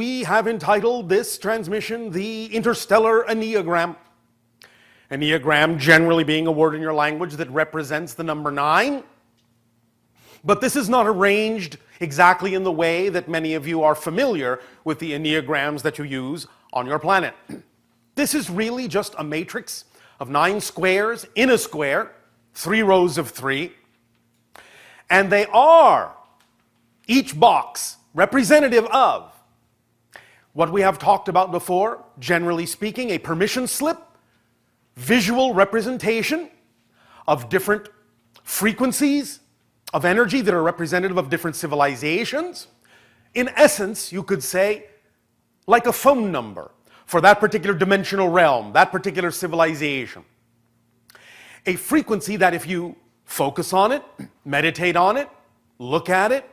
we have entitled this transmission the Interstellar Enneagram. Enneagram generally being a word in your language that represents the number 9. But this is not arranged exactly in the way that many of you are familiar with the Enneagrams that you use on your planet. This is really just a matrix of 9 squares in a square, 3 rows of 3. And they are, each box, representative of what we have talked about before, generally speaking, a permission slip, visual representation of different frequencies of energy that are representative of different civilizations. In essence, you could say, like a phone number for that particular dimensional realm, that particular civilization. A frequency that if you focus on it, meditate on it, look at it,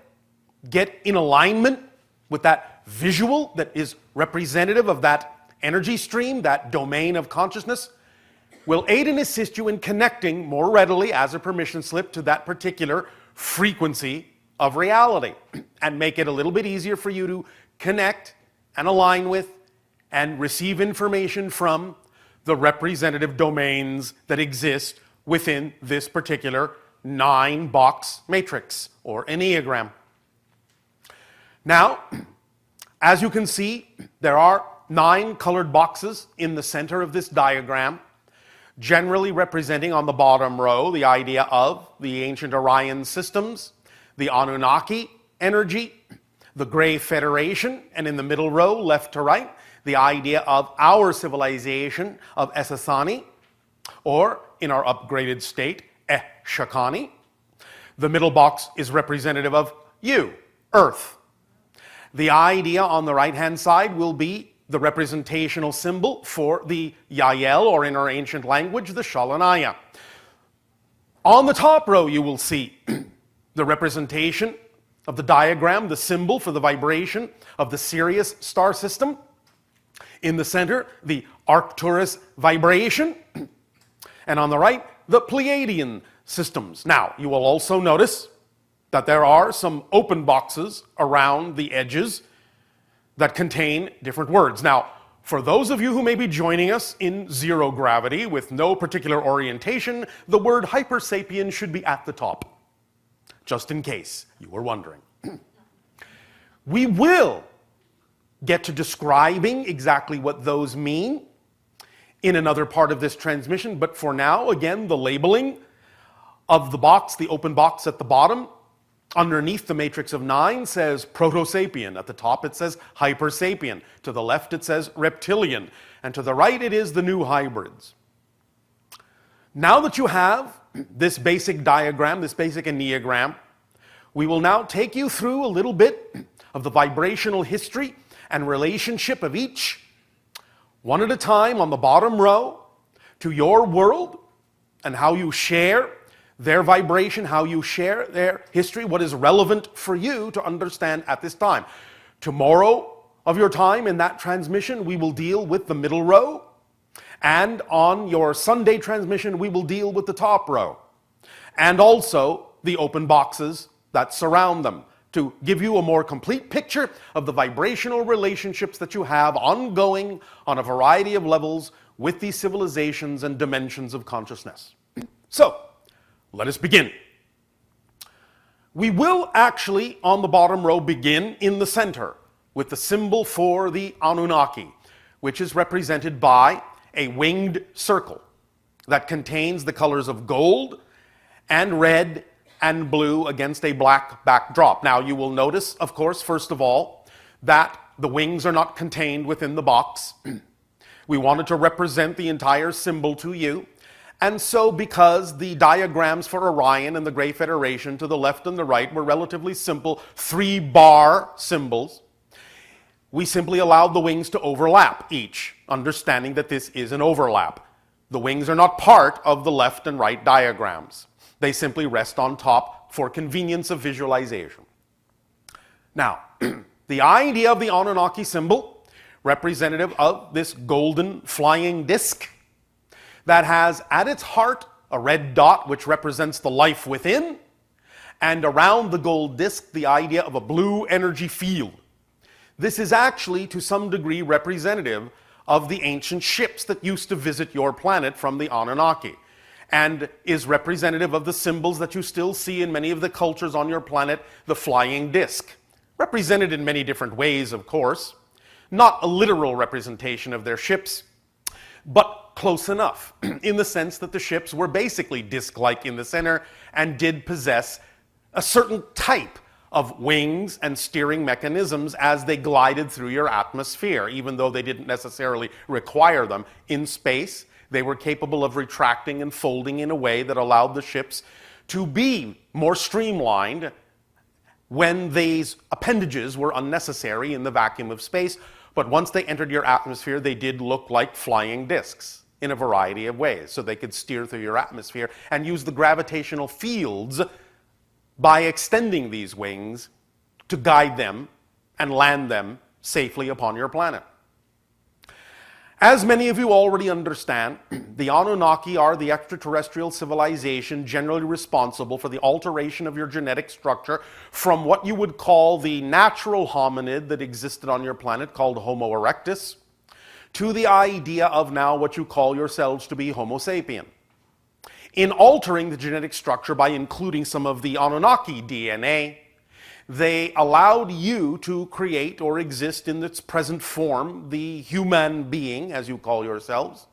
get in alignment with that visual that is representative of that energy stream, that domain of consciousness, will aid and assist you in connecting more readily as a permission slip to that particular frequency of reality and make it a little bit easier for you to connect and align with and receive information from the representative domains that exist within this particular 9-box matrix or Enneagram. Now, as you can see, there are 9 colored boxes in the center of this diagram, generally representing on the bottom row the idea of the ancient Orion systems, the Anunnaki energy, the Grey Federation, and in the middle row, left to right, the idea of our civilization of Essassani, or in our upgraded state, Shakani. The middle box is representative of you, Earth. The idea on the right-hand side will be the representational symbol for the Yael, or in our ancient language, the Shalanaya. On the top row, you will see the representation of the diagram, the symbol for the vibration of the Sirius star system. In the center, the Arcturus vibration. And on the right, the Pleiadian systems. Now, you will also notice that there are some open boxes around the edges that contain different words. Now, for those of you who may be joining us in zero gravity with no particular orientation, the word hypersapien should be at the top, just in case you were wondering. We will get to describing exactly what those mean in another part of this transmission, but for now, again, the labeling of the box, the open box at the bottom, underneath the matrix of 9 says Proto-Sapien. At the top it says Hyper-Sapien. To the left it says Reptilian. And to the right it is the new hybrids. Now that you have this basic diagram, this basic Enneagram, we will now take you through a little bit of the vibrational history and relationship of each, one at a time on the bottom row, to your world and how you share their vibration, how you share their history, what is relevant for you to understand at this time. Tomorrow of your time in that transmission, we will deal with the middle row, and on your Sunday transmission, we will deal with the top row, and also the open boxes that surround them, to give you a more complete picture of the vibrational relationships that you have ongoing on a variety of levels with these civilizations and dimensions of consciousness. So, let us begin. We will actually, on the bottom row, begin in the center with the symbol for the Anunnaki, which is represented by a winged circle that contains the colors of gold and red and blue against a black backdrop. Now, you will notice, of course, first of all, that the wings are not contained within the box. We wanted to represent the entire symbol to you. And so, because the diagrams for Orion and the Grey Federation to the left and the right were relatively simple 3-bar symbols, we simply allowed the wings to overlap each, understanding that this is an overlap. The wings are not part of the left and right diagrams. They simply rest on top for convenience of visualization. Now, the idea of the Anunnaki symbol, representative of this golden flying disc, that has at its heart a red dot which represents the life within, and around the gold disc the idea of a blue energy field. This is actually to some degree representative of the ancient ships that used to visit your planet from the Anunnaki, and is representative of the symbols that you still see in many of the cultures on your planet, the flying disc. Represented in many different ways, of course. Not a literal representation of their ships, but close enough, in the sense that the ships were basically disc-like in the center and did possess a certain type of wings and steering mechanisms as they glided through your atmosphere, even though they didn't necessarily require them. In space, they were capable of retracting and folding in a way that allowed the ships to be more streamlined when these appendages were unnecessary in the vacuum of space. But once they entered your atmosphere, they did look like flying discs in a variety of ways. So they could steer through your atmosphere and use the gravitational fields by extending these wings to guide them and land them safely upon your planet. As many of you already understand, the Anunnaki are the extraterrestrial civilization generally responsible for the alteration of your genetic structure from what you would call the natural hominid that existed on your planet, called Homo erectus, to the idea of now what you call yourselves to be Homo sapien. In altering the genetic structure by including some of the Anunnaki DNA, they allowed you to create or exist in its present form, the human being, as you call yourselves,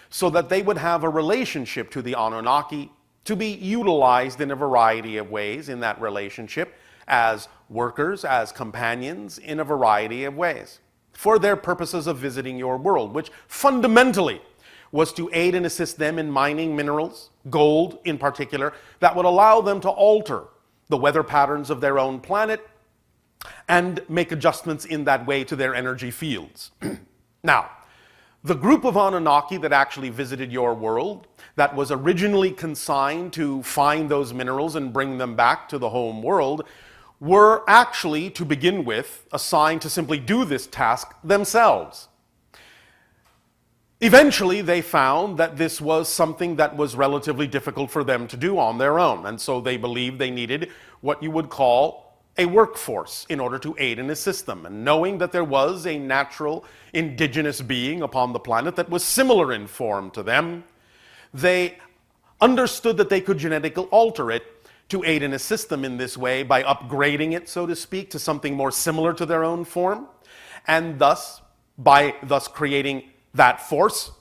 so that they would have a relationship to the Anunnaki, to be utilized in a variety of ways in that relationship, as workers, as companions, in a variety of ways, for their purposes of visiting your world, which fundamentally was to aid and assist them in mining minerals, gold in particular, that would allow them to alter the weather patterns of their own planet and make adjustments in that way to their energy fields. Now, the group of Anunnaki that actually visited your world, that was originally consigned to find those minerals and bring them back to the home world, were actually, to begin with, assigned to simply do this task themselves. Eventually, they found that this was something that was relatively difficult for them to do on their own, and so they believed they needed what you would call a workforce in order to aid and assist them. And knowing that there was a natural indigenous being upon the planet that was similar in form to them, they understood that they could genetically alter it to aid and assist them in this way by upgrading it, so to speak, to something more similar to their own form, and thus, by creating that force,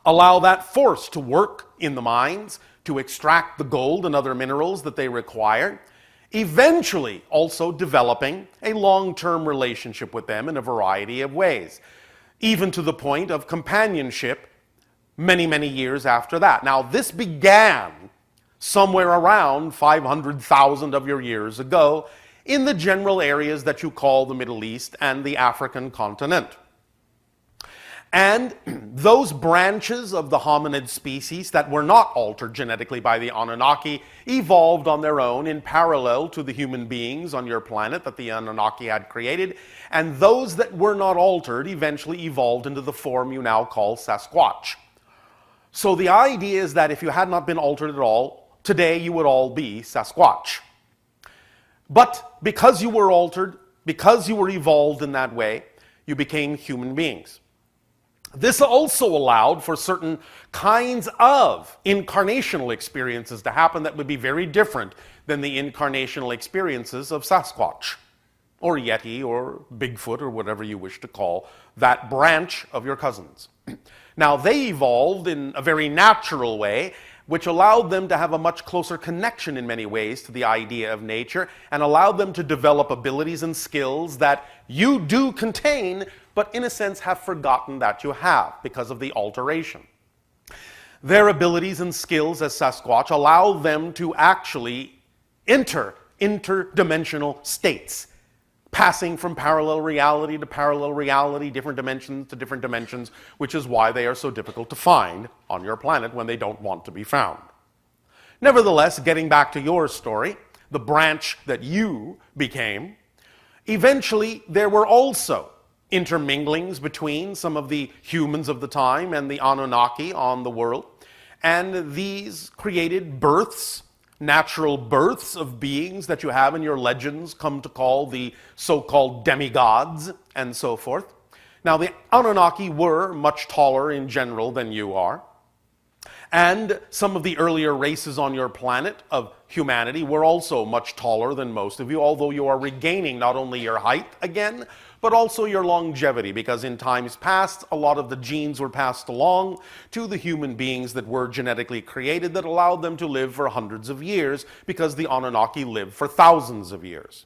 allow that force to work in the mines to extract the gold and other minerals that they require, eventually also developing a long-term relationship with them in a variety of ways, even to the point of companionship many, many years after that. Now, this began somewhere around 500,000 of your years ago in the general areas that you call the Middle East and the African continent. And those branches of the hominid species that were not altered genetically by the Anunnaki evolved on their own in parallel to the human beings on your planet that the Anunnaki had created. And those that were not altered eventually evolved into the form you now call Sasquatch. So the idea is that if you had not been altered at all, today you would all be Sasquatch. But because you were altered, because you were evolved in that way, you became human beings. This also allowed for certain kinds of incarnational experiences to happen that would be very different than the incarnational experiences of Sasquatch, or Yeti, or Bigfoot, or whatever you wish to call that branch of your cousins. Now, they evolved in a very natural way, which allowed them to have a much closer connection in many ways to the idea of nature, and allowed them to develop abilities and skills that you do contain, but in a sense have forgotten that you have because of the alteration. Their abilities and skills as Sasquatch allow them to actually enter interdimensional states, passing from parallel reality to parallel reality, different dimensions to different dimensions, which is why they are so difficult to find on your planet when they don't want to be found. Nevertheless, getting back to your story, the branch that you became, eventually there were also interminglings between some of the humans of the time and the Anunnaki on the world, and these created births natural births of beings that you have in your legends come to call the so-called demigods and so forth. Now, the Anunnaki were much taller in general than you are. And some of the earlier races on your planet of humanity were also much taller than most of you, although you are regaining not only your height again, but also your longevity, because in times past, a lot of the genes were passed along to the human beings that were genetically created that allowed them to live for hundreds of years, because the Anunnaki lived for thousands of years.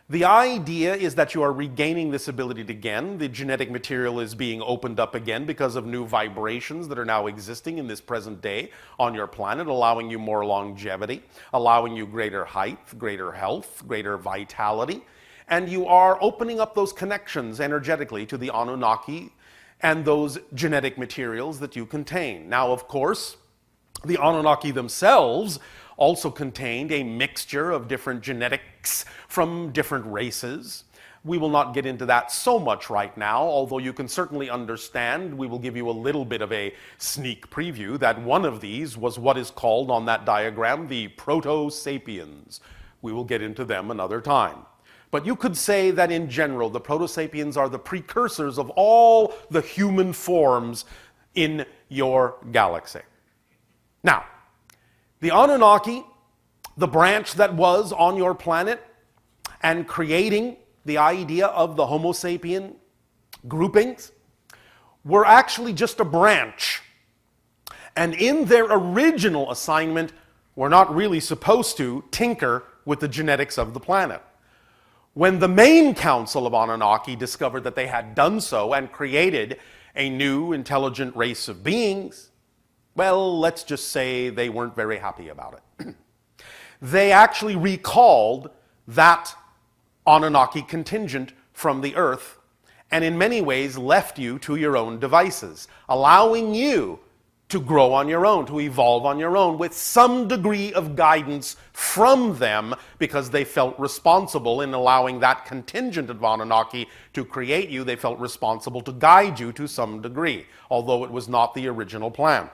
The idea is that you are regaining this ability again. The genetic material is being opened up again because of new vibrations that are now existing in this present day on your planet, allowing you more longevity, allowing you greater height, greater health, greater vitality. And you are opening up those connections energetically to the Anunnaki and those genetic materials that you contain. Now, of course, the Anunnaki themselves also contained a mixture of different genetics from different races. We will not get into that so much right now, although you can certainly understand, we will give you a little bit of a sneak preview, that one of these was what is called on that diagram the Proto-Sapiens. We will get into them another time. But you could say that in general, the Proto-Sapiens are the precursors of all the human forms in your galaxy. Now, the Anunnaki, the branch that was on your planet and creating the idea of the Homo sapien groupings, were actually just a branch. And in their original assignment, were not really supposed to tinker with the genetics of the planet. When the main council of Anunnaki discovered that they had done so and created a new intelligent race of beings, well, let's just say they weren't very happy about it. They actually recalled that Anunnaki contingent from the Earth and in many ways left you to your own devices, allowing you to grow on your own, to evolve on your own with some degree of guidance from them, because they felt responsible in allowing that contingent of Anunnaki to create you. They felt responsible to guide you to some degree, although it was not the original plan.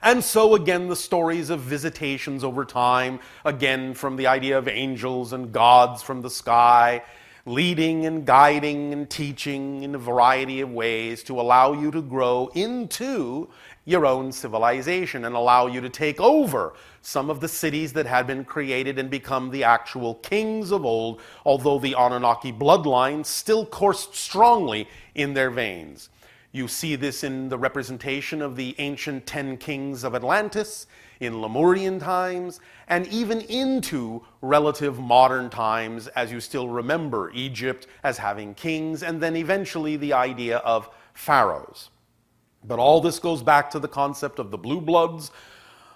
And so again, the stories of visitations over time, again from the idea of angels and gods from the sky, leading and guiding and teaching in a variety of ways to allow you to grow into your own civilization and allow you to take over some of the cities that had been created and become the actual kings of old, although the Anunnaki bloodline still coursed strongly in their veins. You see this in the representation of the ancient 10 kings of Atlantis, in Lemurian times, and even into relative modern times, as you still remember Egypt as having kings, and then eventually the idea of pharaohs. But all this goes back to the concept of the blue bloods,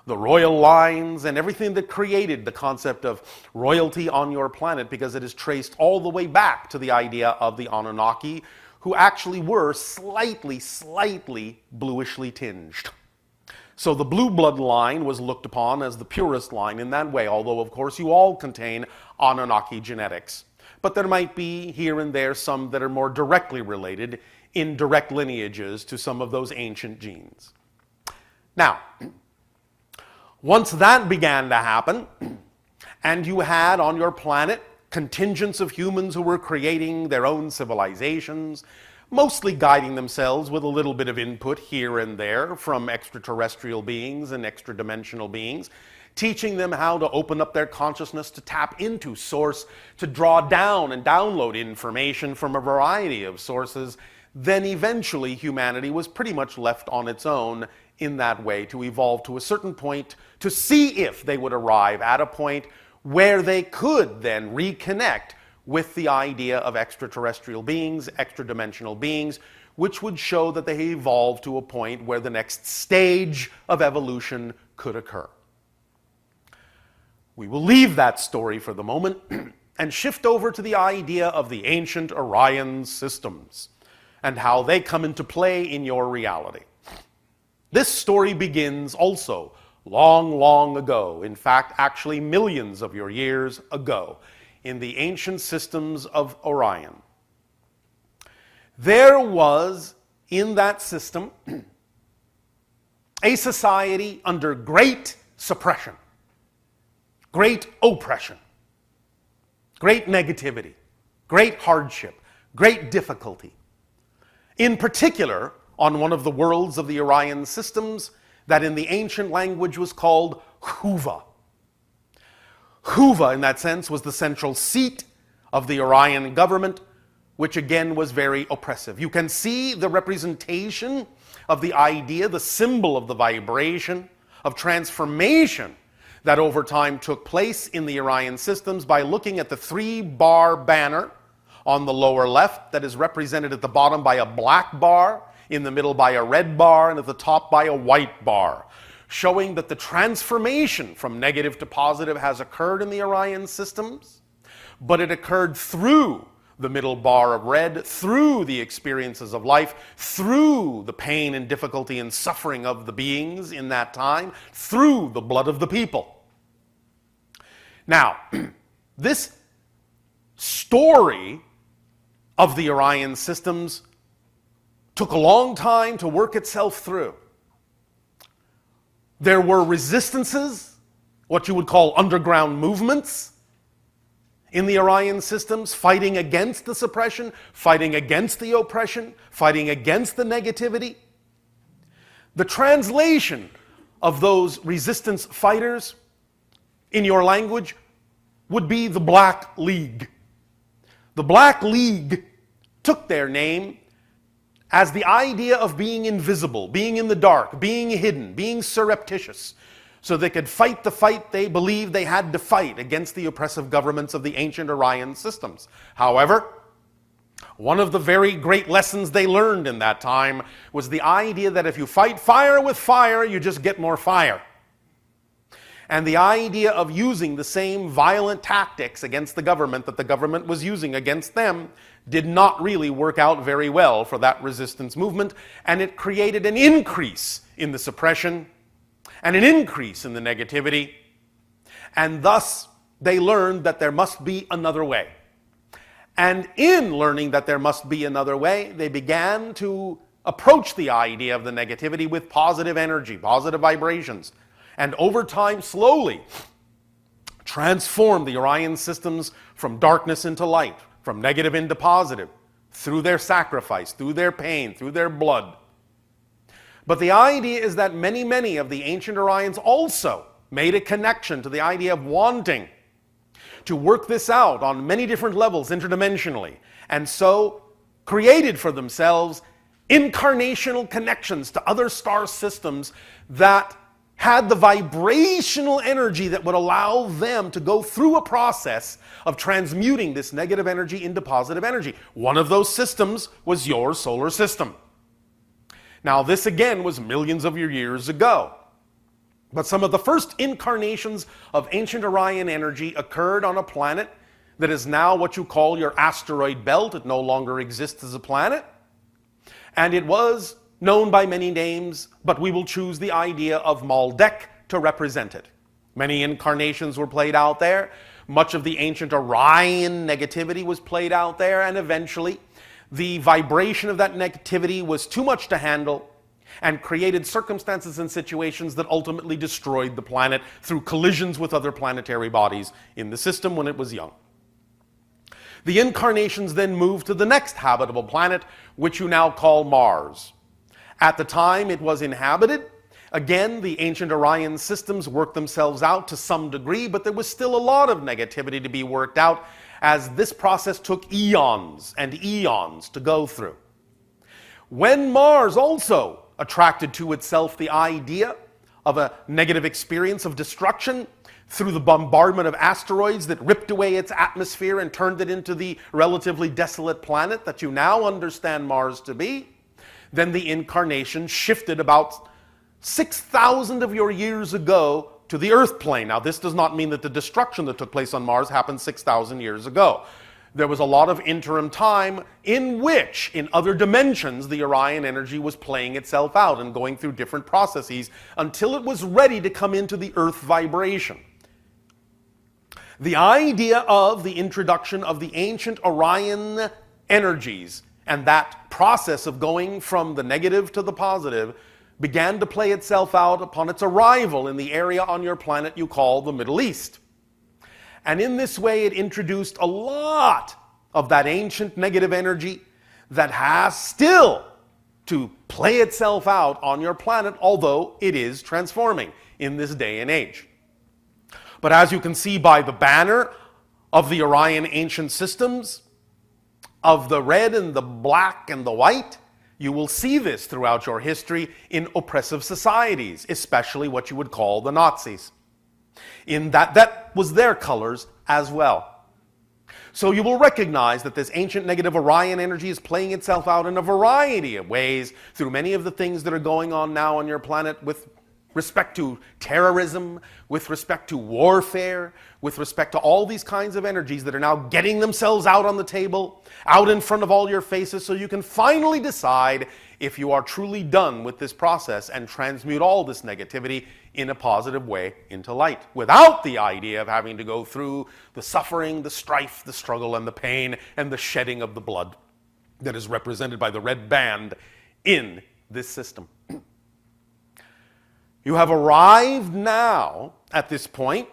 the royal lines, and everything that created the concept of royalty on your planet, because it is traced all the way back to the idea of the Anunnaki, who actually were slightly bluishly tinged. So the blue blood line was looked upon as the purest line in that way, although of course you all contain Anunnaki genetics. But there might be here and there some that are more directly related in direct lineages to some of those ancient genes. Now, once that began to happen, and you had on your planet contingents of humans who were creating their own civilizations, mostly guiding themselves with a little bit of input here and there from extraterrestrial beings and extra-dimensional beings, teaching them how to open up their consciousness to tap into source, to draw down and download information from a variety of sources. Then eventually humanity was pretty much left on its own in that way to evolve to a certain point to see if they would arrive at a point where they could then reconnect with the idea of extraterrestrial beings, extra-dimensional beings, which would show that they evolved to a point where the next stage of evolution could occur. We will leave that story for the moment and shift over to the idea of the ancient Orion systems and how they come into play in your reality. This story begins also long ago, in fact, actually millions of your years ago, in the ancient systems of Orion. There was, in that system, a society under great suppression. great oppression, great negativity, great hardship, great difficulty. In particular, on one of the worlds of the Orion systems that in the ancient language was called Huva. Huva, in that sense, was the central seat of the Orion government, which again was very oppressive. You can see the representation of the idea, the symbol of the vibration, of transformation that over time took place in the Orion systems by looking at the 3-bar banner on the lower left that is represented at the bottom by a black bar, in the middle by a red bar, and at the top by a white bar, showing that the transformation from negative to positive has occurred in the Orion systems, but it occurred through the middle bar of red, through the experiences of life, through the pain and difficulty and suffering of the beings in that time, through the blood of the people. Now, this story of the Orion systems took a long time to work itself through. There were resistances, what you would call underground movements, in the Orion systems, fighting against the suppression, fighting against the oppression, fighting against the negativity. The translation of those resistance fighters in your language would be the Black League. The Black League took their name as the idea of being invisible, being in the dark, being hidden, being surreptitious, so they could fight the fight they believed they had to fight against the oppressive governments of the ancient Orion systems. However, one of the very great lessons they learned in that time was the idea that if you fight fire with fire, you just get more fire. And the idea of using the same violent tactics against the government that the government was using against them did not really work out very well for that resistance movement, and it created an increase in the suppression and an increase in the negativity, and thus they learned that there must be another way. And in learning that there must be another way, they began to approach the idea of the negativity with positive energy, positive vibrations, and over time slowly transform the Orion systems from darkness into light, from negative into positive, through their sacrifice, through their pain, through their blood. But the idea is that many of the ancient Orions also made a connection to the idea of wanting to work this out on many different levels interdimensionally, and so created for themselves incarnational connections to other star systems that had the vibrational energy that would allow them to go through a process of transmuting this negative energy into positive energy. One of those systems was your solar system. Now, this again was millions of years ago. But some of the first incarnations of ancient Orion energy occurred on a planet that is now what you call your asteroid belt. It no longer exists as a planet. And it was known by many names, but we will choose the idea of Maldek to represent it. Many incarnations were played out there. Much of the ancient Orion negativity was played out there, and eventually the vibration of that negativity was too much to handle and created circumstances and situations that ultimately destroyed the planet through collisions with other planetary bodies in the system when it was young. The incarnations then moved to the next habitable planet, which you now call Mars. At the time it was inhabited. Again, the ancient Orion systems worked themselves out to some degree, but there was still a lot of negativity to be worked out, as this process took eons and eons to go through. When Mars also attracted to itself the idea of a negative experience of destruction through the bombardment of asteroids that ripped away its atmosphere and turned it into the relatively desolate planet that you now understand Mars to be, then the incarnation shifted about 6,000 of your years ago to the Earth plane. Now, this does not mean that the destruction that took place on Mars happened 6,000 years ago. There was a lot of interim time in which, in other dimensions, the Orion energy was playing itself out and going through different processes until it was ready to come into the Earth vibration. The idea of the introduction of the ancient Orion energies and that process of going from the negative to the positive began to play itself out upon its arrival in the area on your planet you call the Middle East. And in this way, it introduced a lot of that ancient negative energy that has still to play itself out on your planet, although it is transforming in this day and age. But as you can see by the banner of the Orion ancient systems, of the red and the black and the white, you will see this throughout your history in oppressive societies, especially what you would call the Nazis. In that was their colors as well. So you will recognize that this ancient negative Orion energy is playing itself out in a variety of ways through many of the things that are going on now on your planet with respect to terrorism, with respect to warfare, with respect to all these kinds of energies that are now getting themselves out on the table, out in front of all your faces, so you can finally decide if you are truly done with this process and transmute all this negativity in a positive way into light, without the idea of having to go through the suffering, the strife, the struggle, and the pain, and the shedding of the blood that is represented by the red band in this system. You have arrived now at this point,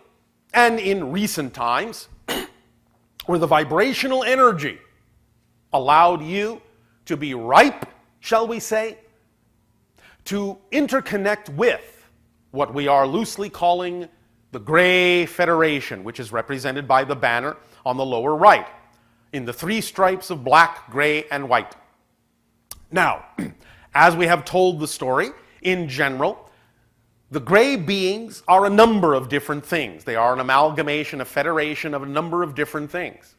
and in recent times, where the vibrational energy allowed you to be ripe, shall we say, to interconnect with what we are loosely calling the Gray Federation, which is represented by the banner on the lower right, in the three stripes of black, gray, and white. Now, as we have told the story, in general, the gray beings are a number of different things. They are an amalgamation, a federation of a number of different things.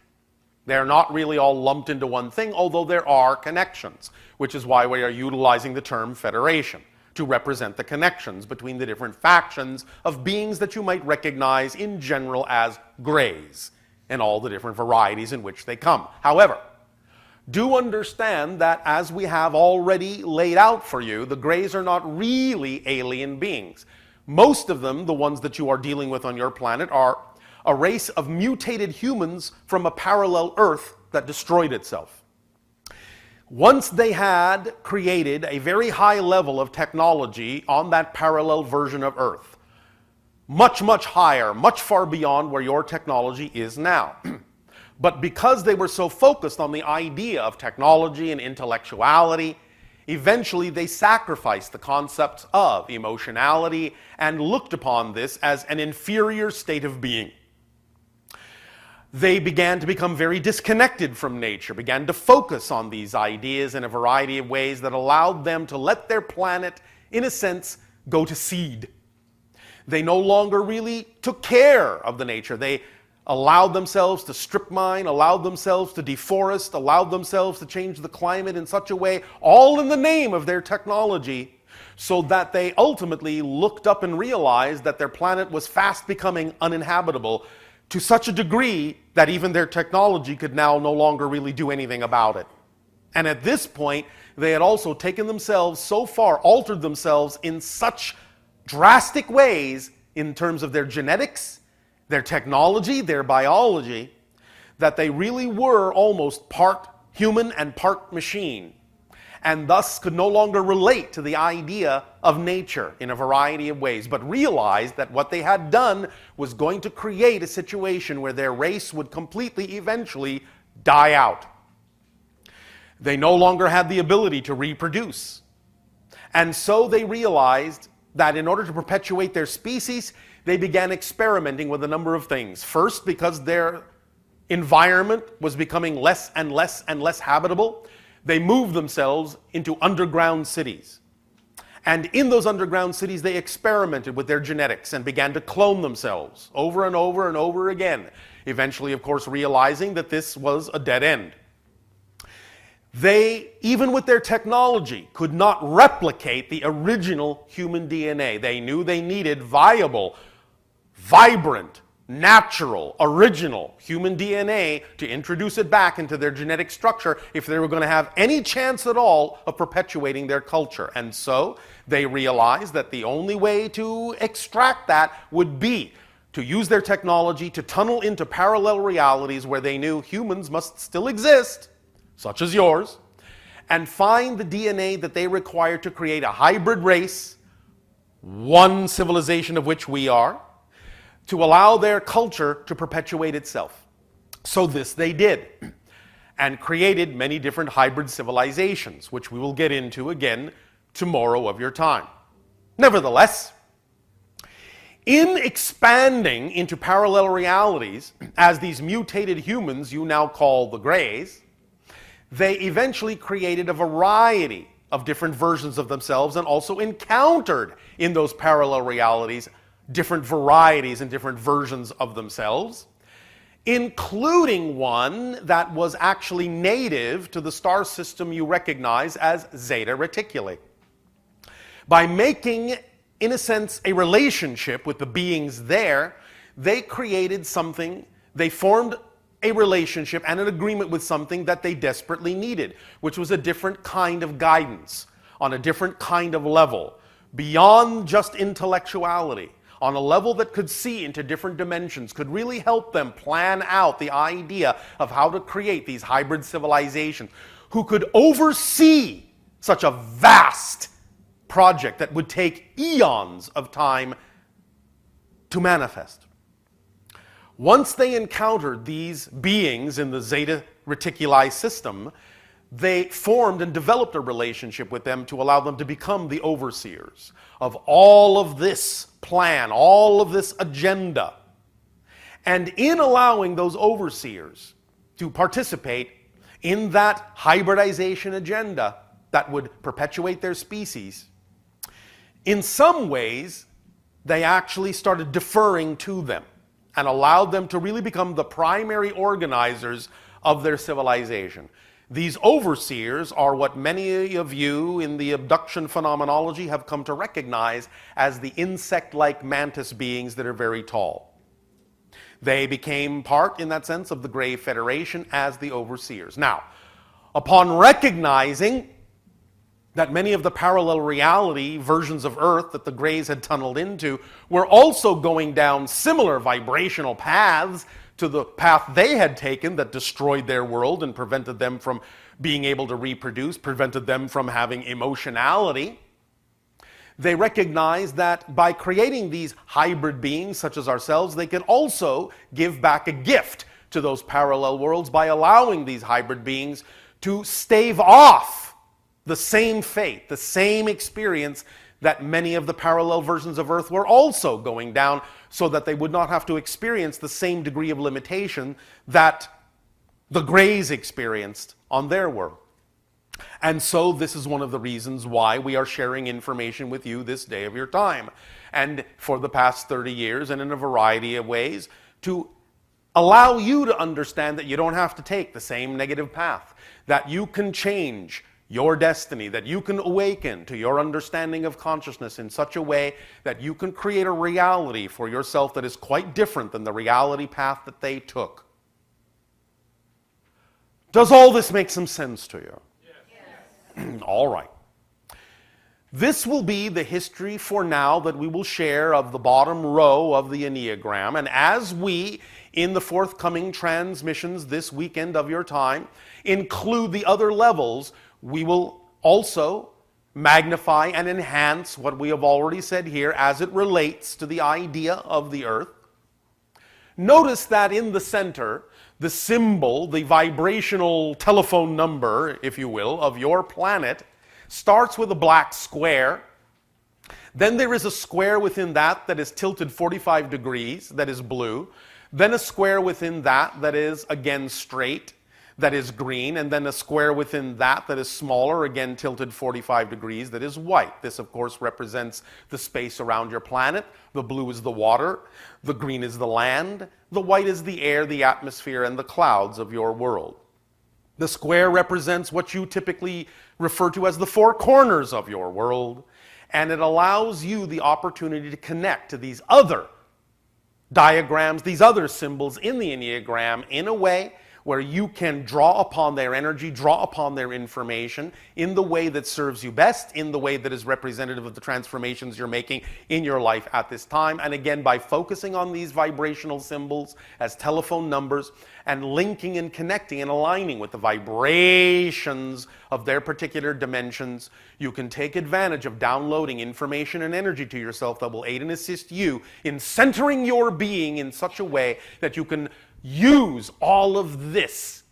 They're not really all lumped into one thing, although there are connections, which is why we are utilizing the term federation to represent the connections between the different factions of beings that you might recognize in general as grays, and all the different varieties in which they come. However, do understand that, as we have already laid out for you, the grays are not really alien beings. Most of them, the ones that you are dealing with on your planet, are a race of mutated humans from a parallel Earth that destroyed itself. Once they had created a very high level of technology on that parallel version of Earth, much, much higher, much far beyond where your technology is now. But because they were so focused on the idea of technology and intellectuality, eventually they sacrificed the concepts of emotionality and looked upon this as an inferior state of being. They began to become very disconnected from nature, began to focus on these ideas in a variety of ways that allowed them to let their planet, in a sense, go to seed. They no longer really took care of the nature. They allowed themselves to strip mine, allowed themselves to deforest, allowed themselves to change the climate in such a way, all in the name of their technology, so that they ultimately looked up and realized that their planet was fast becoming uninhabitable to such a degree that even their technology could now no longer really do anything about it. And at this point, they had also taken themselves so far, altered themselves in such drastic ways in terms of their genetics, their technology, their biology, that they really were almost part human and part machine, and thus could no longer relate to the idea of nature in a variety of ways, but realized that what they had done was going to create a situation where their race would completely eventually die out. They no longer had the ability to reproduce. And so they realized that in order to perpetuate their species, they began experimenting with a number of things. First, because their environment was becoming less and less and less habitable, they moved themselves into underground cities. And in those underground cities, they experimented with their genetics and began to clone themselves over and over and over again, eventually, of course, realizing that this was a dead end. They, even with their technology, could not replicate the original human DNA. They knew they needed viable, vibrant, natural, original human DNA to introduce it back into their genetic structure if they were going to have any chance at all of perpetuating their culture. And so they realized that the only way to extract that would be to use their technology to tunnel into parallel realities where they knew humans must still exist, such as yours, and find the DNA that they require to create a hybrid race, one civilization of which we are, to allow their culture to perpetuate itself. So this they did, and created many different hybrid civilizations, which we will get into again tomorrow of your time. Nevertheless, in expanding into parallel realities as these mutated humans you now call the Greys, they eventually created a variety of different versions of themselves and also encountered in those parallel realities different varieties and different versions of themselves, including one that was actually native to the star system you recognize as Zeta Reticuli. By making, in a sense, a relationship with the beings there, they created something, they formed a relationship and an agreement with something that they desperately needed, which was a different kind of guidance, on a different kind of level, beyond just intellectuality, on a level that could see into different dimensions, could really help them plan out the idea of how to create these hybrid civilizations, who could oversee such a vast project that would take eons of time to manifest. Once they encountered these beings in the Zeta Reticuli system, they formed and developed a relationship with them to allow them to become the overseers of all of this plan, all of this agenda. And in allowing those overseers to participate in that hybridization agenda that would perpetuate their species, in some ways, they actually started deferring to them and allowed them to really become the primary organizers of their civilization. These overseers are what many of you in the abduction phenomenology have come to recognize as the insect-like mantis beings that are very tall. They became part, in that sense, of the Grey Federation as the overseers. Now, upon recognizing that many of the parallel reality versions of Earth that the Greys had tunneled into were also going down similar vibrational paths to the path they had taken that destroyed their world and prevented them from being able to reproduce, prevented them from having emotionality, they recognized that by creating these hybrid beings such as ourselves, they could also give back a gift to those parallel worlds by allowing these hybrid beings to stave off the same fate, the same experience that many of the parallel versions of Earth were also going down, so that they would not have to experience the same degree of limitation that the Greys experienced on their world. And so this is one of the reasons why we are sharing information with you this day of your time, and for the past 30 years, and in a variety of ways, to allow you to understand that you don't have to take the same negative path, that you can change your destiny, that you can awaken to your understanding of consciousness in such a way that you can create a reality for yourself that is quite different than the reality path that they took. Does all this make some sense to you? Yes. All right. This will be the history for now that we will share of the bottom row of the Enneagram. And as we, in the forthcoming transmissions this weekend of your time, include the other levels, we will also magnify and enhance what we have already said here as it relates to the idea of the Earth. Notice that in the center, the symbol, the vibrational telephone number, if you will, of your planet starts with a black square. Then there is a square within that that is tilted 45 degrees, that is blue. Then a square within that that is again straight, that is green, and then a square within that that is smaller, again tilted 45 degrees, that is white. This, of course, represents the space around your planet. The blue is the water, the green is the land, the white is the air, the atmosphere, and the clouds of your world. The square represents what you typically refer to as the four corners of your world, and it allows you the opportunity to connect to these other diagrams, these other symbols in the Enneagram in a way where you can draw upon their energy, draw upon their information in the way that serves you best, in the way that is representative of the transformations you're making in your life at this time. And again, by focusing on these vibrational symbols as telephone numbers and linking and connecting and aligning with the vibrations of their particular dimensions, you can take advantage of downloading information and energy to yourself that will aid and assist you in centering your being in such a way that you can use all of this,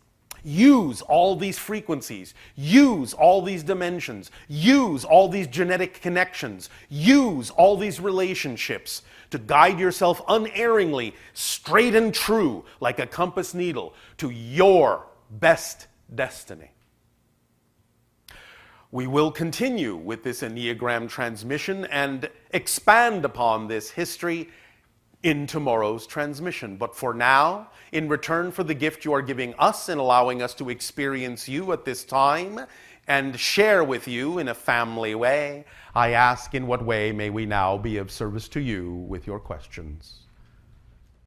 use all these frequencies, use all these dimensions, use all these genetic connections, use all these relationships to guide yourself unerringly, straight and true, like a compass needle, to your best destiny. We will continue with this Enneagram transmission and expand upon this history in tomorrow's transmission. But for now, in return for the gift you are giving us and allowing us to experience you at this time and share with you in a family way, I ask, in what way may we now be of service to you with your questions?